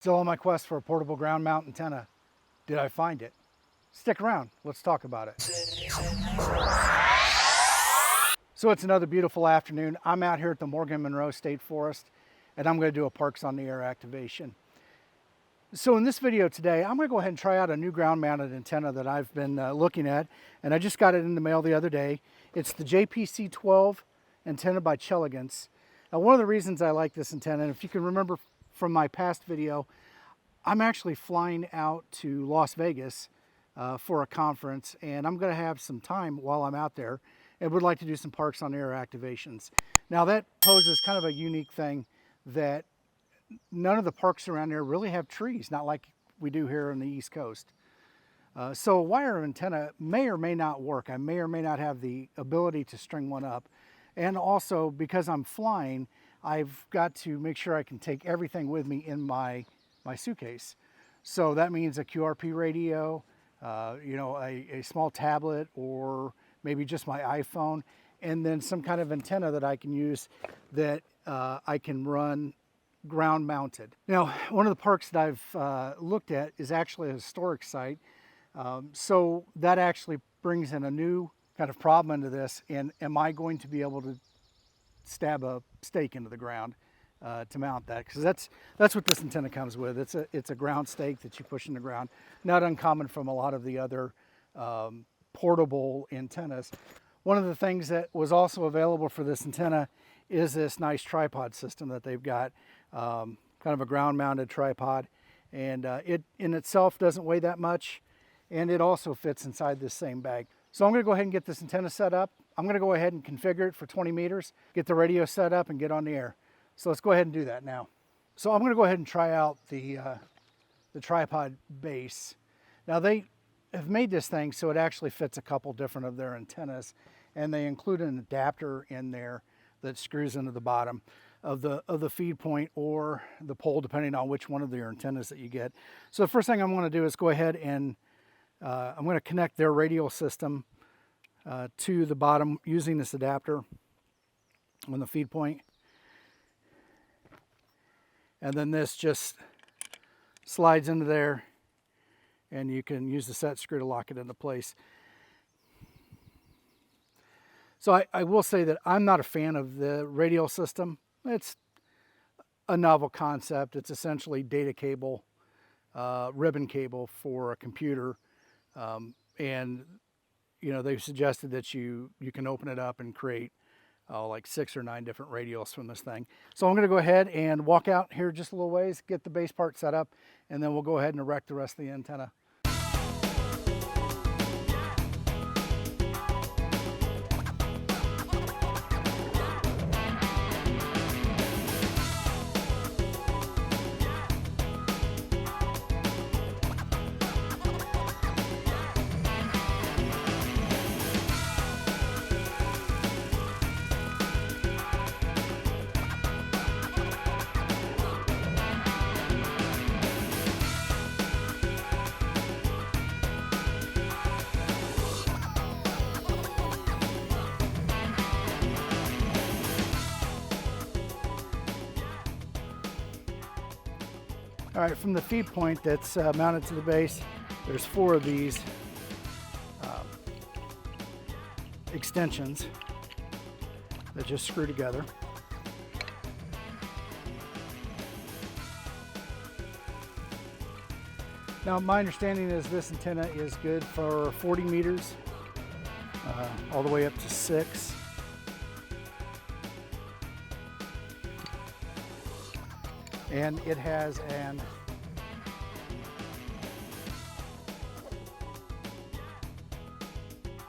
Still on my quest for a portable ground mount antenna. Did I find it? Stick around, let's talk about it. So it's another beautiful afternoon. I'm out here at the Morgan Monroe State Forest, and I'm going to do a Parks on the Air activation. So in this video today, I'm going to go ahead and try out a new ground mounted antenna that I've been looking at, and I just got it in the mail the other day. It's the JPC-12 antenna by Chelegance. Now, one of the reasons I like this antenna, and if you can remember from my past video, I'm actually flying out to Las Vegas for a conference, and I'm going to have some time while I'm out there and would like to do some Parks on Air activations. Now that poses kind of a unique thing that none of the parks around there really have trees, not like we do here on the East Coast. So a wire antenna may or may not work. I may or may not have the ability to string one up. And also, because I'm flying, I've got to make sure I can take everything with me in my suitcase. So that means a QRP radio, a small tablet, or maybe just my iPhone, and then some kind of antenna that I can use that I can run ground mounted. Now, one of the parks that I've looked at is actually a historic site. So that actually brings in a new kind of problem into this. And am I going to be able to stab a stake into the ground to mount that? Because that's what this antenna comes with. It's a ground stake that you push in the ground. Not uncommon from a lot of the other portable antennas. One of the things that was also available for this antenna is this nice tripod system that they've got, kind of a ground mounted tripod, and it in itself doesn't weigh that much, and it also fits inside this same bag. So I'm going to go ahead and get this antenna set up. I'm going to go ahead and configure it for 20 meters, get the radio set up, and get on the air. So let's go ahead and do that now. So I'm going to go ahead and try out the tripod base. Now they have made this thing so it actually fits a couple different of their antennas, and they include an adapter in there that screws into the bottom of the feed point or the pole, depending on which one of their antennas that you get. So the first thing I'm going to do is go ahead and I'm going to connect their radio system to the bottom using this adapter on the feed point. And then this just slides into there, and you can use the set screw to lock it into place. So I will say that I'm not a fan of the radial system. It's a novel concept. It's essentially data cable, ribbon cable for a computer. And they've suggested that you can open it up and create like 6 or 9 different radials from this thing. So I'm going to go ahead and walk out here just a little ways, get the base part set up, and then we'll go ahead and erect the rest of the antenna. All right, from the feed point that's mounted to the base, there's 4 of these extensions that just screw together. Now, my understanding is this antenna is good for 40 meters, all the way up to 6. And it has an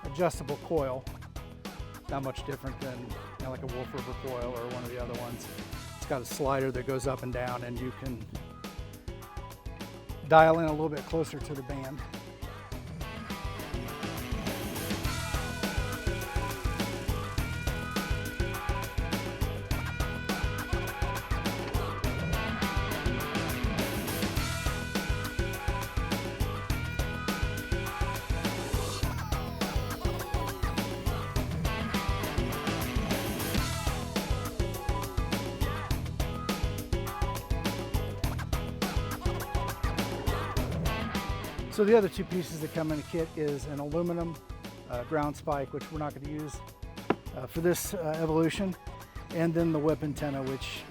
adjustable coil, not much different than like a Wolf River coil or one of the other ones. It's got a slider that goes up and down, and you can dial in a little bit closer to the band. So the other two pieces that come in the kit is an aluminum ground spike, which we're not going to use for this evolution, and then the whip antenna, which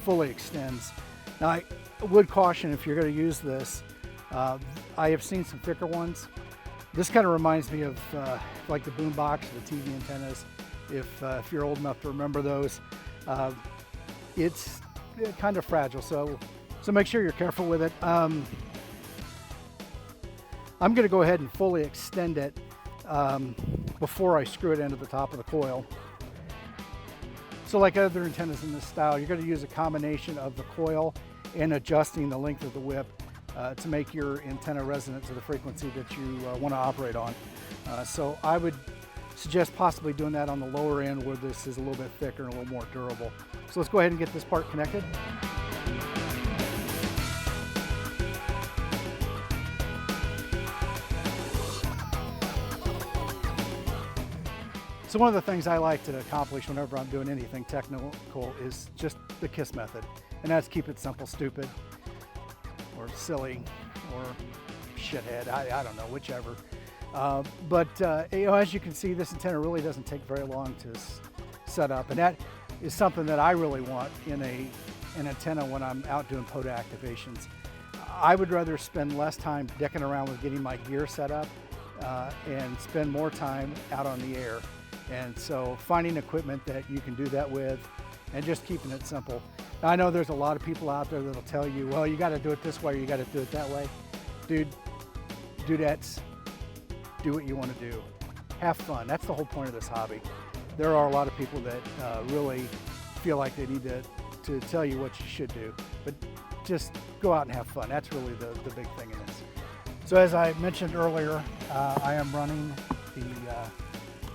fully extends. Now, I would caution, if you're going to use this, I have seen some thicker ones. This kind of reminds me of like the boom box or the TV antennas, if you're old enough to remember those. It's kind of fragile, so make sure you're careful with it. I'm going to go ahead and fully extend it before I screw it into the top of the coil. So like other antennas in this style, you're going to use a combination of the coil and adjusting the length of the whip to make your antenna resonant to the frequency that you want to operate on. So I would suggest possibly doing that on the lower end where this is a little bit thicker and a little more durable. So let's go ahead and get this part connected. So one of the things I like to accomplish whenever I'm doing anything technical is just the KISS method. And that's keep it simple, stupid, or silly, or shithead, I don't know, whichever. But you know, as you can see, this antenna really doesn't take very long to set up. And that is something that I really want in an antenna when I'm out doing pota activations. I would rather spend less time dicking around with getting my gear set up and spend more time out on the air. And so finding equipment that you can do that with and just keeping it simple. Now, I know there's a lot of people out there that'll tell you, well, you got to do it this way, or you got to do it that way. Dude, dudettes, do what you want to do. Have fun. That's the whole point of this hobby. There are a lot of people that really feel like they need to tell you what you should do, but just go out and have fun. That's really the big thing in this. So as I mentioned earlier, I am running the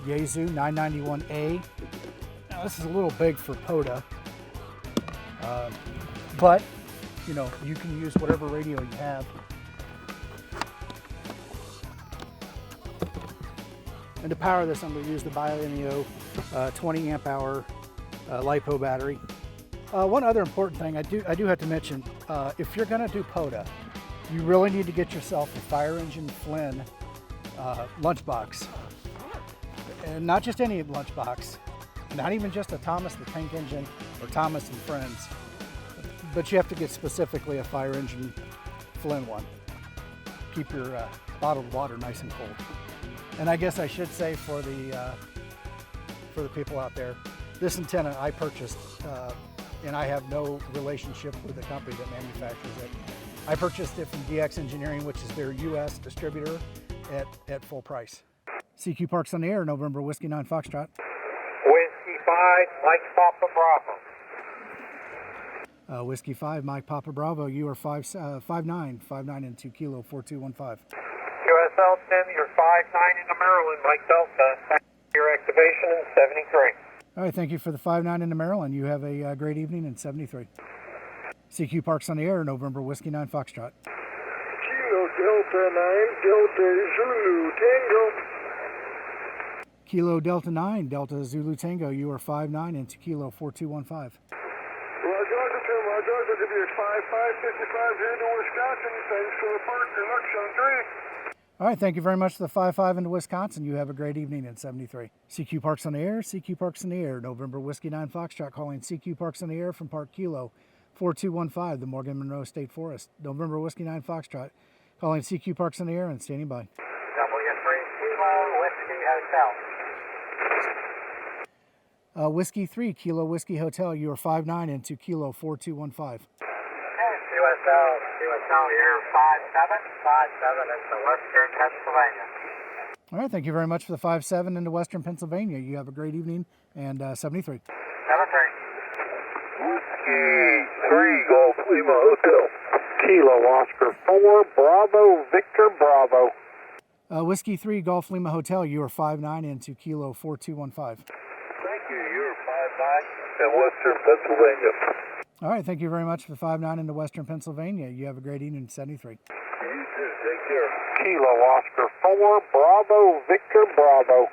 Yaesu 991A. Now this is a little big for pota, but you know, you can use whatever radio you have. And to power this, I'm going to use the Bioneo 20 amp hour LiPo battery. One other important thing I do have to mention, if you're going to do pota, you really need to get yourself a Fire Engine Flynn lunchbox. And not just any lunchbox, not even just a Thomas the Tank Engine or Thomas and Friends, but you have to get specifically a Fire Engine Flynn one. Keep your bottled water nice and cold. And I guess I should say for the people out there, this antenna I purchased, and I have no relationship with the company that manufactures it. I purchased it from DX Engineering, which is their US distributor, at full price. CQ Parks on the air, November Whiskey 9 Foxtrot. Whiskey 5, Mike Papa Bravo. Whiskey 5, Mike Papa Bravo, you are 5'9", 5'9" and 2 kilo, 4215. USL 10, you're 5'9" in the Maryland, Mike Delta. Your activation in 73. All right, thank you for the 5'9" in the Maryland. You have a great evening in 73. CQ Parks on the air, November Whiskey 9 Foxtrot. Kilo Delta 9, Delta Zulu Tango. Kilo Delta 9, Delta Zulu Tango, you are 5'9" and 2 kilo, 4215. Roger, give you 5555 here to Wisconsin. Thanks for the park. Good luck, 73. All right, thank you very much for the 5'5" into Wisconsin. You have a great evening in 73. CQ Parks on the air, CQ Parks on the air, November Whiskey 9 Foxtrot calling CQ Parks on the air from Park Kilo 4215, the Morgan Monroe State Forest. November Whiskey 9 Foxtrot calling CQ Parks on the air and standing by. W3 Kilo Whiskey Hotel. Whiskey 3, Kilo Whiskey Hotel, you are 5'9" and 2 kilo, 4215. USL here, 57, into Western Pennsylvania. All right, thank you very much for the 5'7" into Western Pennsylvania. You have a great evening and 73. 73. Whiskey 3, Golf Lima Hotel. Kilo Oscar 4, Bravo, Victor Bravo. Whiskey 3, Golf Lima Hotel, you are 5'9" and 2 kilo, 4215. Thank you, you're 5'9" in Western Pennsylvania. All right, thank you very much for the 5'9" into Western Pennsylvania. You have a great evening in 73. You too, take care. Kilo Oscar 4, Bravo, Victor Bravo.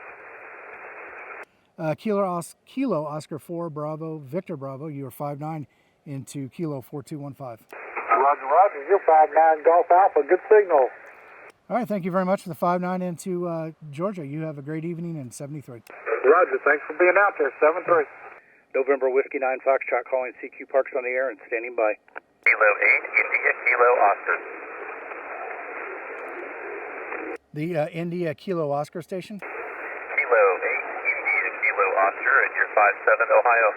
Kilo Oscar 4, Bravo, Victor Bravo, you are 5'9" into kilo, 4215. Roger, you're 5'9", Golf Alpha, good signal. All right, thank you very much for the 5-9 into Georgia. You have a great evening in 73. Roger, thanks for being out there, 7-3. November Whiskey 9 Foxtrot calling CQ Parks on the air and standing by. Kilo 8, India, Kilo, Oscar. The India Kilo Oscar station. Kilo 8, India, Kilo, Oscar, and you're 57, Ohio.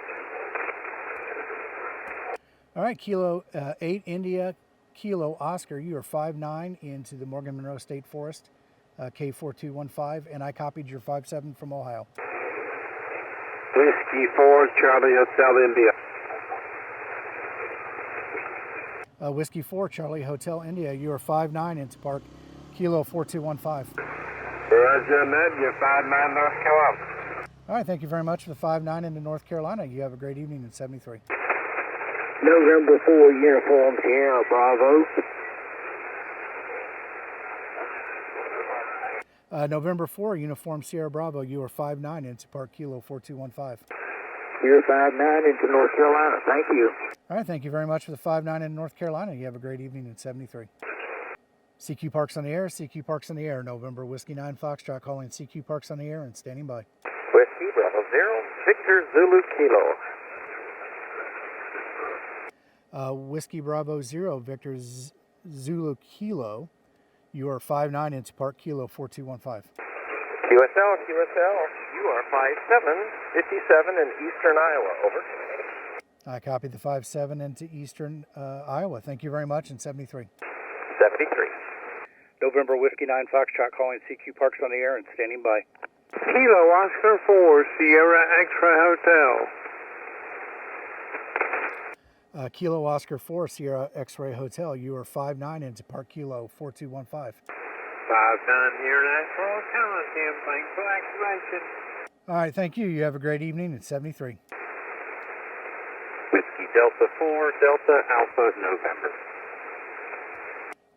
All right, Kilo 8 India Kilo Oscar, you are 5-9 into the Morgan Monroe State Forest, K4215, and I copied your 5-7 from Ohio. Whiskey 4, Charlie Hotel, India. Whiskey 4 Charlie Hotel India, you are 5-9 into Park, Kilo 4215. Roger on that, you're 5-9 North Carolina. All right, thank you very much for the 5-9 into North Carolina. You have a great evening in 73. November 4, Uniform Sierra Bravo. November 4 Uniform Sierra Bravo, you are 5-9 into Park, Kilo 4215. You're 5-9 into North Carolina, thank you. All right, thank you very much for the 5-9 in North Carolina. You have a great evening in 73. CQ Parks on the air, CQ Parks on the air. November Whiskey 9 Foxtrot calling CQ Parks on the air and standing by. Whiskey, Bravo 0, Victor, Zulu, Kilo. Whiskey Bravo 0, Victor Zulu Kilo. You are 5-9 into Park, Kilo 4215. QSL, QSL, you are 57, 57 in Eastern Iowa, over. I copied the 5-7 into Eastern Iowa. Thank you very much in 73. 73. November Whiskey 9 Foxtrot calling CQ Parks on the air and standing by. Kilo Oscar 4, Sierra X-Ray Hotel. Kilo Oscar 4 Sierra X-Ray Hotel. You are 5-9 into Park, Kilo 4215. 5-9 International Telecom, thanks for activation. All right, thank you. You have a great evening at 73. Whiskey Delta 4, Delta Alpha, November.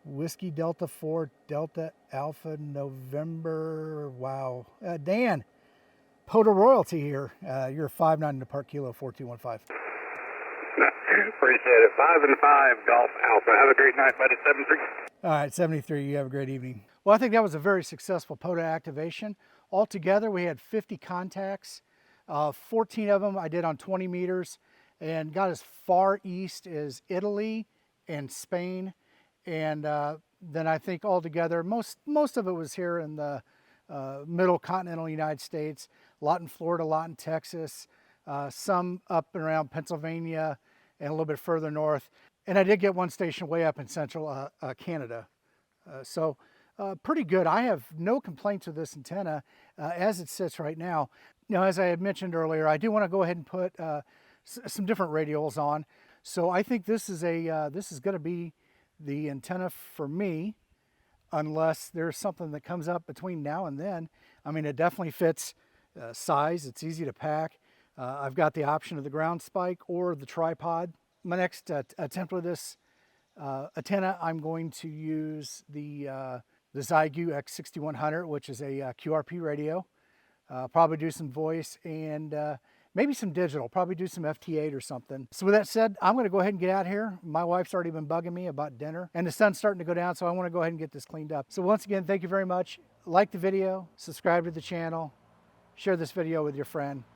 Whiskey Delta 4 Delta Alpha November. Wow. Dan, Pota Royalty here. You're 5-9 into Park, Kilo 4215. Appreciate it. 5 and 5 Golf Alpha. Have a great night, buddy. 7-3. All right, 73. You have a great evening. Well, I think that was a very successful POTA activation. Altogether, we had 50 contacts. 14 of them I did on 20 meters and got as far east as Italy and Spain. And then I think altogether, most of it was here in the middle continental United States, a lot in Florida, a lot in Texas, some up and around Pennsylvania and a little bit further north. And I did get one station way up in central Canada. So pretty good. I have no complaints with this antenna as it sits right now. Now, as I had mentioned earlier, I do want to go ahead and put some different radials on. So I think this is going to be the antenna for me, unless there's something that comes up between now and then. I mean, it definitely fits size. It's easy to pack. I've got the option of the ground spike or the tripod. My next attempt with this antenna, I'm going to use the Zygu X6100, which is a QRP radio. Probably do some voice and maybe some digital, probably do some FT8 or something. So with that said, I'm gonna go ahead and get out of here. My wife's already been bugging me about dinner and the sun's starting to go down, so I wanna go ahead and get this cleaned up. So once again, thank you very much. Like the video, subscribe to the channel, share this video with your friend.